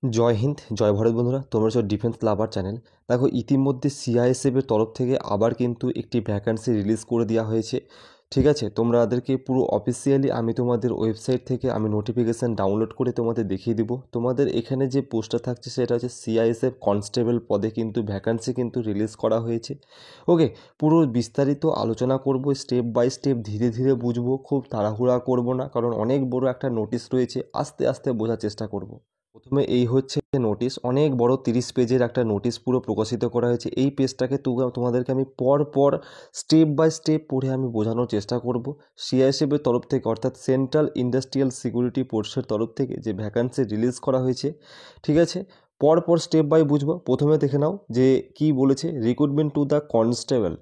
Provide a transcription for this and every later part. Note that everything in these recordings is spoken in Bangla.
জয় হিন্দ, জয় ভারত বন্ধুরা, তোমরা হচ্ছে ডিফেন্স লাভার চ্যানেল। দেখো, ইতিমধ্যে সিআইএসএফের তরফ থেকে আবার কিন্তু একটি ভ্যাকান্সি রিলিজ করে দেওয়া হয়েছে। ঠিক আছে, তোমাদেরকে পুরো অফিসিয়ালি আমি তোমাদের ওয়েবসাইট থেকে আমি নোটিফিকেশান ডাউনলোড করে তোমাদের দেখিয়ে দিব। তোমাদের এখানে যে পোস্টটা থাকছে সেটা হচ্ছে সিআইএসএফ কনস্টেবল পদে কিন্তু ভ্যাকান্সি কিন্তু রিলিজ করা হয়েছে। ওকে, পুরো বিস্তারিত আলোচনা করব, স্টেপ বাই স্টেপ ধীরে ধীরে বুঝবো, খুব তাড়াহুড়া করব না, কারণ অনেক বড় একটা নোটিশ রয়েছে, আস্তে আস্তে বোঝার চেষ্টা করব। প্রথমে এই হচ্ছে নোটিশ, অনেক বড় 30 পেজের একটা নোটিশ পুরো প্রকাশিত করা হয়েছে। এই পেজটাকে তোমাদেরকে আমি পর পর স্টেপ বাই স্টেপ পড়ে আমি বোঝানোর চেষ্টা করব। সিআইএসএফের তরফ থেকে, অর্থাৎ সেন্ট্রাল ইন্ডাস্ট্রিয়াল সিকিউরিটি ফোর্সের তরফ থেকে যে ভ্যাকান্সি রিলিজ করা হয়েছে। ঠিক আছে, পর পর স্টেপ বাই বুঝবো। প্রথমে দেখে নাও যে কি বলেছে। Recruitment to the constable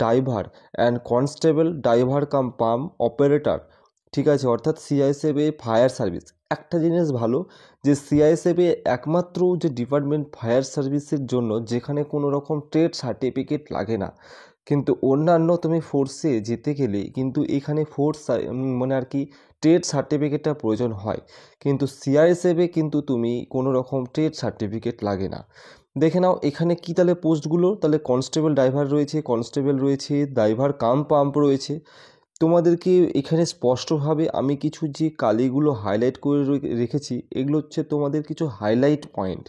driver and constable driver come pump operator. ঠিক আছে, অর্থাৎ সিআইএসএফ ফায়ার সার্ভিস। একটা জিনিস ভালো যে সিআইএসএফে একমাত্র যে ডিপার্টমেন্ট ফায়ার সার্ভিসের জন্য যেখানে কোনো রকম ট্রেড সার্টিফিকেট লাগে না, কিন্তু অন্যান্য তুমি ফোর্সে যেতে গেলে কিন্তু এখানে মানে আর কি ট্রেড সার্টিফিকেটটা প্রয়োজন হয়, কিন্তু সিআইএসএফে কিন্তু তুমি কোনো রকম ট্রেড সার্টিফিকেট লাগে না। দেখে নাও এখানে কি তাহলে পোস্টগুলো, তাহলে কনস্টেবল ড্রাইভার রয়েছে, কনস্টেবল রয়েছে, ড্রাইভার কাম পাম্প রয়েছে। তোমাদেরকে এখানে স্পষ্টভাবে আমি কিছু যে কালিগুলো হাইলাইট করে রেখেছি, এগুলো হচ্ছে তোমাদের কিছু হাইলাইট পয়েন্ট।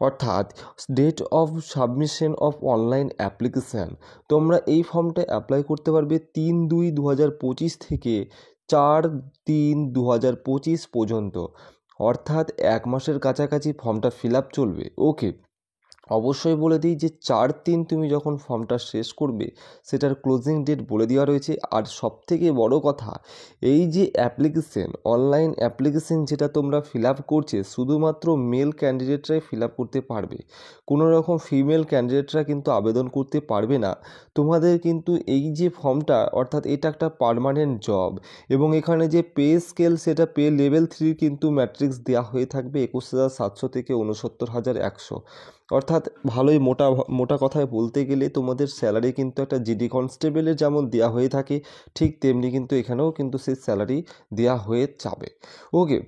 অর্থাৎ date of submission of online application, তোমরা এই ফর্মটা অ্যাপ্লাই করতে পারবে 3/2/2025 থেকে 4/3/2025 পর্যন্ত, অর্থাৎ 1 মাসের কাছাকাছি ফর্মটা ফিল আপ চলবে। ওকে, অবশ্যই বলে দিই যে 4/3 তুমি যখন ফর্মটা শেষ করবে সেটার ক্লোজিং ডেট বলে দেওয়া রয়েছে। আর সবথেকে বড় কথা, এই যে অ্যাপ্লিকেশন, অনলাইন অ্যাপ্লিকেশন যেটা তোমরা ফিল আপ করছে, শুধুমাত্র মেল ক্যান্ডিডেটরাই ফিল আপ করতে পারবে, কোনো রকম ফিমেল ক্যান্ডিডেটরা কিন্তু আবেদন করতে পারবে না। তোমাদের কিন্তু এই যে ফর্মটা, অর্থাৎ এটা একটা পার্মানেন্ট জব, এবং এখানে যে পে স্কেল সেটা পে লেভেল 3 কিন্তু ম্যাট্রিক্স দেওয়া হয়ে থাকবে 21,700 থেকে 69,100। অর্থাৎ ভালোই মোটা মোটা কথায় বলতে গেলে তোমাদের স্যালারি কিন্তু একটা জিডি কনস্টেবলের যেমন দেওয়া হয়ে থাকে, ঠিক তেমনি কিন্তু এখানেও কিন্তু সেই স্যালারি দেওয়া হয়ে যাবে। ওকে,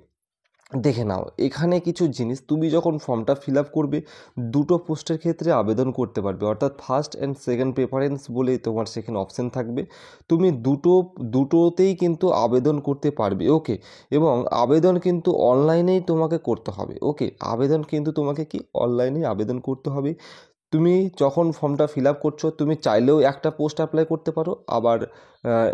দেখে নাও এখানে কিছু জিনিস। তুমি যখন ফর্মটা ফিল আপ করবে, দুটো পোস্টের ক্ষেত্রে আবেদন করতে পারবে, অর্থাৎ ফার্স্ট অ্যান্ড সেকেন্ড প্রেফারেন্স বলে তোমার সেখানে অপশান থাকবে। তুমি দুটোতেই কিন্তু আবেদন করতে পারবে। ওকে, এবং আবেদন কিন্তু অনলাইনেই তোমাকে করতে হবে। ওকে, আবেদন কিন্তু তোমাকে কি অনলাইনেই আবেদন করতে হবে। তুমি যখন ফর্মটা ফিল আপ করছো, তুমি চাইলেও একটা পোস্ট অ্যাপ্লাই করতে পারো, আবার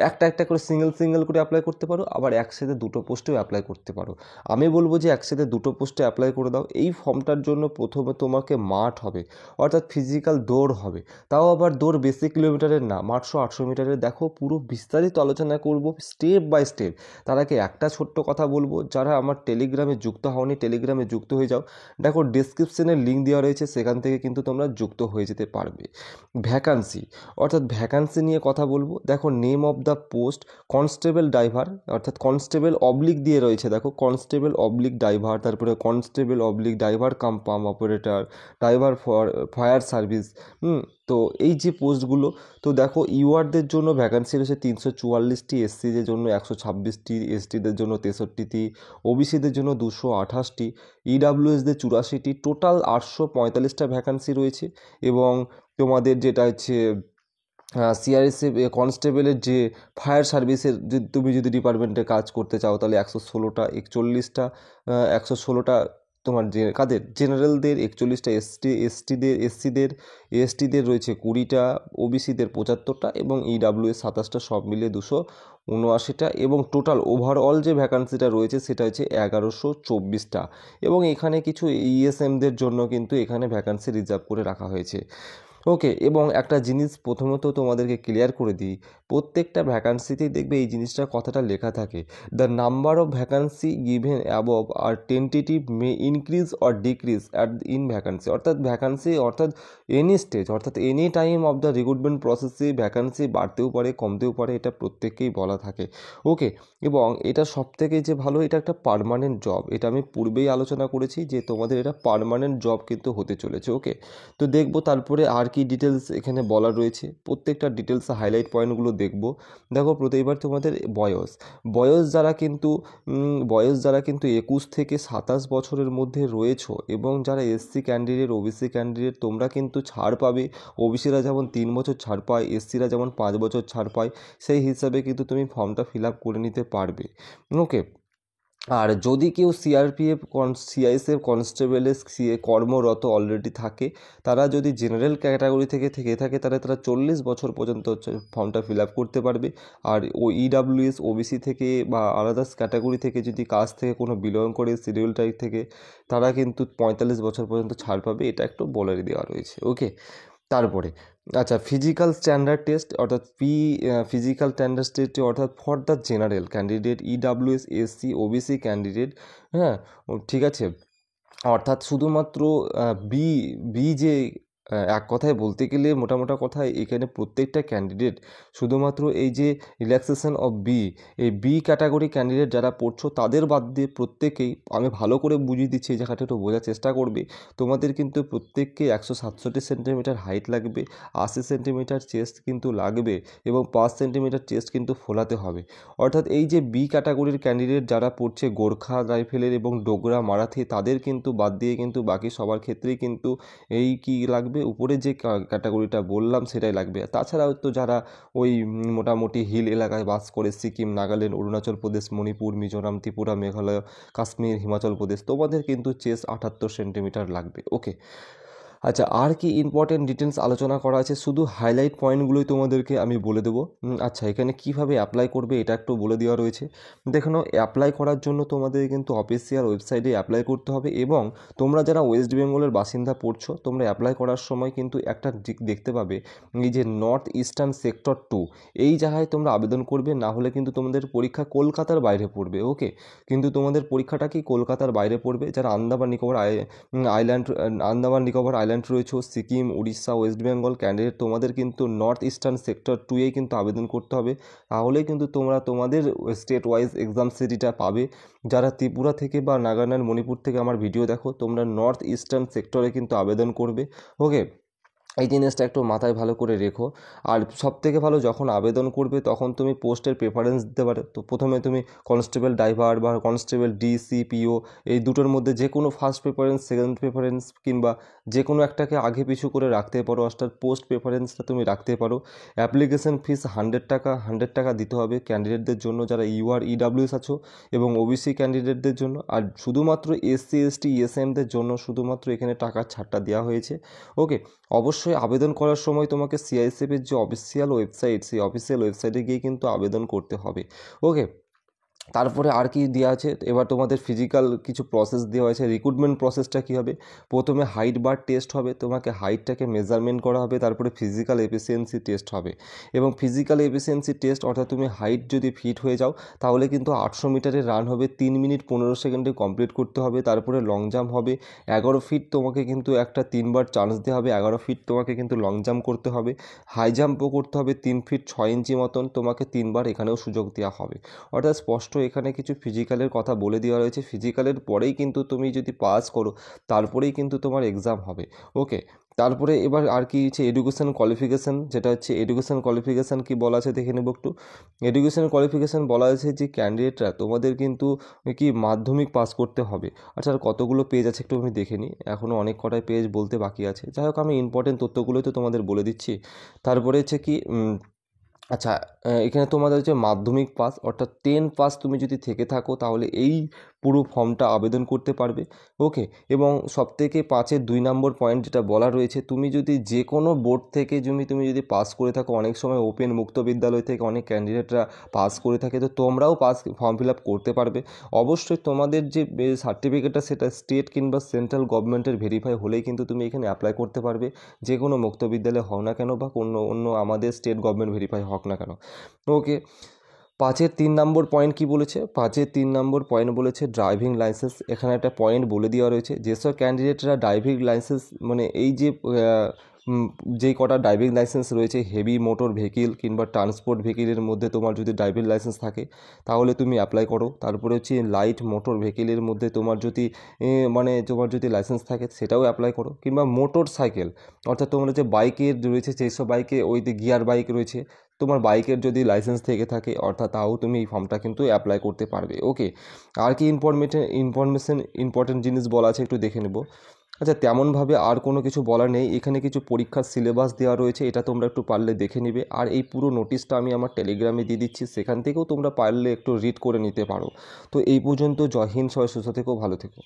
একটা একটা করে সিঙ্গেল করে অ্যাপ্লাই করতে পারো, আবার একসাথে দুটো পোস্টেও অ্যাপ্লাই করতে পারো। আমি বলবো যে একসাথে দুটো পোস্টে অ্যাপ্লাই করে দাও। এই ফর্মটার জন্য প্রথমে তোমাকে মাঠ হবে, অর্থাৎ ফিজিক্যাল দৌড় হবে, তাও আবার দৌড় বেশি কিলোমিটারের না, 800 মিটারের। দেখো, পুরো বিস্তারিত আলোচনা করব স্টেপ বাই স্টেপ। তার আগে একটা ছোট্ট কথা বলবো, যারা আমার টেলিগ্রামে যুক্ত হওনি, টেলিগ্রামে যুক্ত হয়ে যাও। দেখো, ডেসক্রিপশনে লিঙ্ক দেওয়া রয়েছে, সেখান থেকে কিন্তু তোমরা যুক্ত হয়ে যেতে পারবে। ভ্যাকান্সি, অর্থাৎ ভ্যাকান্সি নিয়ে কথা বলবো। দেখো, name of the post constable driver, অর্থাৎ কনস্টেবল অবলিক দিয়ে রয়েছে। দেখো, কনস্টেবল অবলিক ড্রাইভার, তারপরে constable oblique driver come pump operator, driver for fire service. তো এই যে পোস্টগুলো, তো দেখো ইউআরদের জন্য ভ্যাকান্সি রয়েছে 344টি, এসসিদের জন্য 126টি, এসটিদের জন্য 63টি, ওবিসিদের জন্য 228টি, ইডাব্লিউএসদের 84টি, টোটাল 845টা ভ্যাকান্সি রয়েছে। এবং তোমাদের যেটা হচ্ছে সিআরএসএফ কনস্টেবলের যে ফায়ার সার্ভিসের, যে তুমি যদি ডিপার্টমেন্টে কাজ করতে চাও, তাহলে 116টা, 41টা 116টা তোমার যে কাদের জেনারেলদের, 41টা এসটিদের রয়েছে 20টা, ওবিসিদের 75টা, এবং ইডাব্লিউএস 27টা, সব মিলিয়ে 279টা, এবং টোটাল ওভারঅল যে ভ্যাকান্সিটা রয়েছে সেটা হচ্ছে 1124টা। এবং এখানে কিছু ইএসএমদের জন্য কিন্তু এখানে ভ্যাকান্সি রিজার্ভ করে রাখা হয়েছে। ওকে, এবং একটা জিনিস প্রথমত তোমাদেরকে ক্লিয়ার করে দিই, প্রত্যেকটা ভ্যাকান্সিতেই দেখবে এই জিনিসটা কথাটা লেখা থাকে, the number of vacancy given above আর tentative may increase or decrease in vacancy, অর্থাৎ ভ্যাকান্সি, অর্থাৎ এনি স্টেজ, অর্থাৎ any time of the recruitment প্রসেসে ভ্যাকান্সি বাড়তেও পারে, কমতেও পারে, এটা প্রত্যেককেই বলা থাকে। ওকে, এবং এটা সবথেকে যে ভালো, এটা একটা পার্মানেন্ট জব, এটা আমি পূর্বেই আলোচনা করেছি যে তোমাদের এটা পার্মানেন্ট জব কিন্তু হতে চলেছে। ওকে, তো দেখবো তারপরে আর কী ডিটেলস এখানে বলা রয়েছে, প্রত্যেকটা ডিটেলস হাইলাইট পয়েন্টগুলো দেখব। দেখো প্রতিবার তোমাদের বয়স যারা কিন্তু 21 থেকে 27 বছরের মধ্যে রয়েছো এবং যারা এসসি ক্যান্ডিডেট, ওবিসি ক্যান্ডিডেট, তোমরা কিন্তু ছাড় পাবে। ওবিসিরা যেমন 3 বছর ছাড় পায়, এসসিরা যেমন 5 বছর ছাড় পায়, সেই হিসাবে কিন্তু তুমি ফর্মটা ফিল আপ করে নিতে পারবে। ওকে। আর যদি কেউ সিআরপিএফ সিআইএসএফ কনস্টেবলের কর্মরত অলরেডি থাকে, তারা যদি জেনারেল ক্যাটাগরি থেকে থাকে তাহলে তারা 40 বছর পর্যন্ত ফর্মটা ফিল আপ করতে পারবে। আর ইডাব্লিউএস ওবিসি থেকে বা আলাদা ক্যাটাগরি থেকে যদি কাস্ট থেকে কোনো বিলং করে, শিডিউল টাইপ থেকে, তারা কিন্তু 45 বছর পর্যন্ত ছাড় পাবে। এটা একটু বলে দেওয়া রয়েছে। ওকে। তারপরে আচ্ছা, ফিজিক্যাল স্ট্যান্ডার্ড টেস্ট অর্থাৎ ফিজিক্যাল স্ট্যান্ডার্ড টেস্ট অর্থাৎ for the general candidate, EWS, SC, OBC candidate, হ্যাঁ ঠিক আছে। অর্থাৎ শুধুমাত্র বি বি যে এক কথায় বলতে গেলে মোটামোটা কথায় এখানে প্রত্যেকটা ক্যান্ডিডেট শুধুমাত্র এই যে রিল্যাক্সেশন অফ এই বি ক্যাটাগরি ক্যান্ডিডেট যারা পড়ছো তাদের বাদ দিয়ে প্রত্যেকেই, আমি ভালো করে বুঝিয়ে দিচ্ছি এই জায়গাটা একটু বোঝার চেষ্টা করবে, তোমাদের কিন্তু প্রত্যেককে 167 সেন্টিমিটার হাইট লাগবে, 80 সেন্টিমিটার চেস্ট কিন্তু লাগবে এবং 5 সেন্টিমিটার চেস্ট কিন্তু ফোলাতে হবে। অর্থাৎ এই যে বি ক্যাটাগরির ক্যান্ডিডেট যারা পড়ছে গোর্খা রাইফেলের এবং ডোগরা মারাঠি, তাদের কিন্তু বাদ দিয়ে কিন্তু বাকি সবার ক্ষেত্রেই কিন্তু এই কি লাগবে, উপরে যে ক্যাটাগরিটা বললাম সেটাই লাগবে। তাছাড়াও তো যারা ওই মোটামুটি হিল এলাকায় বাস করে, সিকিম, নাগাল্যান্ড, অরুণাচল প্রদেশ, মণিপুর, মিজোরাম, ত্রিপুরা, মেঘালয়, কাশ্মীর, হিমাচল প্রদেশ, তোমাদের কিন্তু চেস্ট 78 সেন্টিমিটার লাগবে। ওকে। আচ্ছা, আর কি ইম্পর্টেন্ট ডিটেলস আলোচনা করা আছে, শুধু হাইলাইট পয়েন্টগুলোই তোমাদেরকে আমি বলে দেবো। আচ্ছা, এখানে কিভাবে অ্যাপ্লাই করবে এটা একটু বলে দেওয়া রয়েছে। দেখো, অ্যাপ্লাই করার জন্য তোমাদের কিন্তু অফিসিয়াল ওয়েবসাইটে অ্যাপ্লাই করতে হবে এবং তোমরা যারা ওয়েস্ট বেঙ্গলের বাসিন্দা পড়ছো, তোমরা অ্যাপ্লাই করার সময় কিন্তু একটা দিক দেখতে পাবে, এই যে নর্থ ইস্টার্ন সেক্টর 2, এই জায়গায় তোমরা আবেদন করবে। না হলে কিন্তু তোমাদের পরীক্ষা কলকাতার বাইরে পড়বে। ওকে। কিন্তু তোমাদের পরীক্ষাটা কি কলকাতার বাইরে পড়বে। যারা আন্দামান নিকোবর আইল্যান্ড রয়েছে, সিকিম, উড়িষ্যা, ওয়েস্ট বেঙ্গল ক্যান্ডিডেট, তোমাদের কিন্তু নর্থ ইস্টার্ন সেক্টর 2-এ কিন্তু আবেদন করতে হবে। তাহলেই কিন্তু তোমরা তোমাদের স্টেট ওয়াইজ এক্সাম সিটিটা পাবে। যারা ত্রিপুরা থেকে বা নাগাল্যান্ড, মণিপুর থেকে আমার ভিডিও দেখো, তোমরা নর্থ ইস্টার্ন সেক্টরে কিন্তু আবেদন করবে। ওকে। এই জিনিসটা একটু মাথায় ভালো করে রেখো। আর সবথেকে ভালো, যখন আবেদন করবে তখন তুমি পোস্টের প্রেফারেন্স দিতে পারো। তো প্রথমে তুমি কনস্টেবল ড্রাইভার বা কনস্টেবল ডিসিপিও, এই দুটোর মধ্যে যে কোনো ফার্স্ট প্রেফারেন্স, সেকেন্ড প্রেফারেন্স কিংবা যে কোনো একটাকে আগে পিছু করে রাখতে পারো। অর্থাৎ পোস্ট প্রেফারেন্সটা তুমি রাখতে পারো। অ্যাপ্লিকেশন ফিস 100 টাকা দিতে হবে ক্যান্ডিডেটদের জন্য যারা ইডাব্লিউএস আছো এবং ওবিসি ক্যান্ডিডেটদের জন্য। আর শুধুমাত্র এসসি, এসটি, ইএসএমদের জন্য শুধুমাত্র এখানে টাকার ছাড়টা দেওয়া হয়েছে। ওকে। অবশ্যই আবেদন করার সময় তোমাকে সিআইএসএফের যে অফিসিয়াল ওয়েবসাইট, সেই অফিসিয়াল ওয়েবসাইটে গিয়ে কিন্তু আবেদন করতে হবে। ওকে। তারপরে আর কি দেওয়া আছে, এবার তোমাদের ফিজিক্যাল কিছু প্রসেস দেওয়া হয়েছে। রিক্রুটমেন্ট প্রসেসটা কী হবে, প্রথমে হাইট বার টেস্ট হবে, তোমাকে হাইটটাকে মেজারমেন্ট করা হবে, তারপরে ফিজিক্যাল এফিসিয়েন্সি টেস্ট হবে। এবং ফিজিক্যাল এফিসিয়েন্সি টেস্ট অর্থাৎ তুমি হাইট যদি ফিট হয়ে যাও তাহলে কিন্তু 800 মিটারের রান হবে, 3 মিনিট 15 সেকেন্ডে কমপ্লিট করতে হবে। তারপরে লং জাম্প হবে 11 ফিট, তোমাকে কিন্তু একটা 3বার চান্স দেওয়া হবে, 11 ফিট তোমাকে কিন্তু লং জাম্প করতে হবে। হাই জাম্পও করতে হবে 3 ফিট 6 ইঞ্চি মতন, তোমাকে 3বার এখানেও সুযোগ দেওয়া হবে। অর্থাৎ স্পষ্ট এখানে কিছু ফিজিক্যালের কথা বলে দেওয়া রয়েছে। ফিজিক্যালের পরেই কিন্তু তুমি যদি পাস করো তারপরেই কিন্তু তোমার এক্সাম হবে। ওকে। তারপরে এবার আর কি হচ্ছে এডুকেশন কোয়ালিফিকেশান, যেটা হচ্ছে এডুকেশন কোয়ালিফিকেশান কি বলা আছে দেখে নেব একটু। এডুকেশন কোয়ালিফিকেশান বলা আছে যে ক্যান্ডিডেটরা তোমাদের কিন্তু কি মাধ্যমিক পাস করতে হবে। আচ্ছা, আর কতগুলো পেজ আছে একটু আমি দেখে নিই, এখনও অনেক কটাই পেজ বলতে বাকি আছে। যাই হোক, আমি ইম্পর্টেন্ট তথ্যগুলোই তো তোমাদের বলে দিচ্ছি। তারপরে হচ্ছে কি আচ্ছা, এখানে তোমাদের হচ্ছে মাধ্যমিক পাস অর্থাৎ 10 পাস তুমি যদি থেকে থাকো তাহলে এই পুরো ফর্মটা আবেদন করতে পারবে। ওকে। এবং সবথেকে 5-এর 2 নম্বর পয়েন্ট যেটা বলা রয়েছে, তুমি যদি যে কোনো বোর্ড থেকে তুমি যদি পাস করে থাকো, অনেক সময় ওপেন মুক্ত বিদ্যালয় থেকে অনেক ক্যান্ডিডেটরা পাস করে থাকে, তো তোমরাও ফর্ম ফিল আপ করতে পারবে। অবশ্যই তোমাদের যে সার্টিফিকেটটা সেটা স্টেট কিংবা সেন্ট্রাল গভর্নমেন্টের ভেরিফাই হলেই কিন্তু তুমি এখানে অ্যাপ্লাই করতে পারবে, যে কোনো মুক্ত বিদ্যালয় হোক না কেন বা অন্য আমাদের স্টেট গভর্নমেন্ট ভেরিফাই হোক না কেন। ওকে। 5-এর 3 নম্বর পয়েন্ট কি বলেছে, 5-এর 3 নম্বর পয়েন্ট বলেছে ড্রাইভিং লাইসেন্স। এখানে একটা পয়েন্ট বলে দেওয়া রয়েছে, যেসব ক্যান্ডিডেটরা ড্রাইভিং লাইসেন্স মানে এই যে যেই কটা ড্রাইভিং লাইসেন্স রয়েছে হেভি মোটর ভেহিকিল কিংবা ট্রান্সপোর্ট ভেহিকিলের মধ্যে তোমার যদি ড্রাইভিং লাইসেন্স থাকে তাহলে তুমি অ্যাপ্লাই করো। তারপরে হচ্ছে লাইট মোটর ভেহিকিলের মধ্যে তোমার যদি তোমার যদি লাইসেন্স থাকে সেটাও অ্যাপ্লাই করো, কিংবা মোটর সাইকেল অর্থাৎ তোমার যে বাইকের রয়েছে সেই সব বাইকে ওই যে গিয়ার বাইক রয়েছে, তোমার বাইকের যদি লাইসেন্স থেকে থাকে অর্থাৎ তাও তুমি এই ফর্মটা কিন্তু অ্যাপ্লাই করতে পারবে। ওকে, আর কি ইম্পর্টেন্ট জিনিস বলা আছে একটু দেখে নেব। আচ্ছা, তেমনভাবে আর কোনো কিছু বলার নেই। এখানে কিছু পরীক্ষার সিলেবাস দেওয়া রয়েছে, এটা তোমরা একটু পারলে দেখে নিবে। আর এই পুরো নোটিশটা আমি আমার টেলিগ্রামে দিয়ে দিচ্ছি, সেখান থেকেও তোমরা পারলে একটু রিড করে নিতে পারো। তো এই পর্যন্ত। জয় হিন্দ, সবাই সুস্থ থেকো, ভালো থেকো।